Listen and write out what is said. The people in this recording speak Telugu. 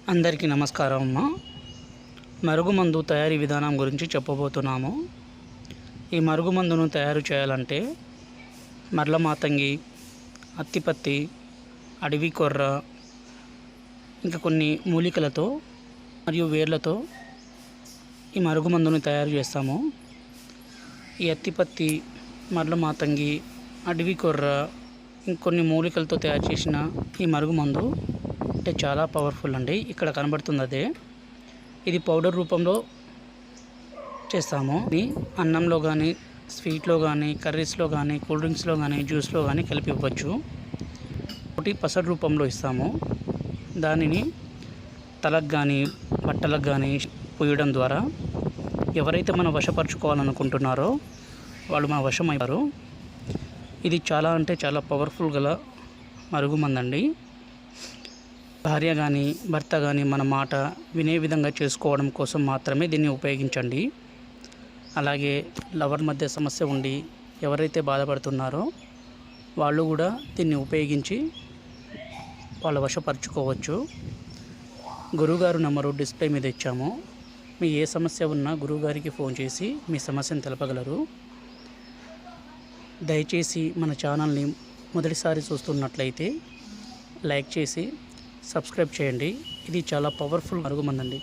అందరికీ నమస్కారం అమ్మ. మరుగుమందు తయారీ విధానం గురించి చెప్పబోతున్నాము. ఈ మరుగుమందును తయారు చేయాలంటే మర్ల మాతంగి, అత్తిపత్తి, అడవి కొర్ర, ఇంకా కొన్ని మూలికలతో మరియు వేర్లతో ఈ మరుగుమందును తయారు చేస్తాము. ఈ అత్తిపత్తి, మర్ల మాతంగి, అడవి కొర్ర, ఇంకొన్ని మూలికలతో తయారు చేసిన ఈ మరుగుమందు అంటే చాలా పవర్ఫుల్ అండి. ఇక్కడ కనబడుతుంది అదే. ఇది పౌడర్ రూపంలో చేస్తాము. ఇది అన్నంలో కానీ, స్వీట్లో కానీ, కర్రీస్లో కానీ, కూల్ డ్రింక్స్లో కానీ, జ్యూస్లో కానీ కలిపి ఇవ్వచ్చు. ఒకటి పసరు రూపంలో ఇస్తాము. దానిని తలకు కానీ, బట్టలకు కానీ పూయడం ద్వారా ఎవరైతే మనం వశపరచుకోవాలనుకుంటున్నారో వాళ్ళు మన వశం అయ్యారు. ఇది చాలా అంటే చాలా పవర్ఫుల్ గల మరుగుమందండి. భార్య కానీ, భర్త కానీ మన మాట వినే విధంగా చేసుకోవడం కోసం మాత్రమే దీన్ని ఉపయోగించండి. అలాగే లవర్ మధ్య సమస్య ఉండి ఎవరైతే బాధపడుతున్నారో వాళ్ళు కూడా దీన్ని ఉపయోగించి వాళ్ళ వశపరచుకోవచ్చు. గురువుగారు నంబరు డిస్ప్లే మీద ఇచ్చాము. మీ ఏ సమస్య ఉన్నా గురువుగారికి ఫోన్ చేసి మీ సమస్యను తెలపగలరు. దయచేసి మన ఛానల్ని మొదటిసారి చూస్తున్నట్లయితే లైక్ చేసి సబ్స్క్రైబ్ చేయండి. ఇది చాలా పవర్ఫుల్ మరుగుమందండి.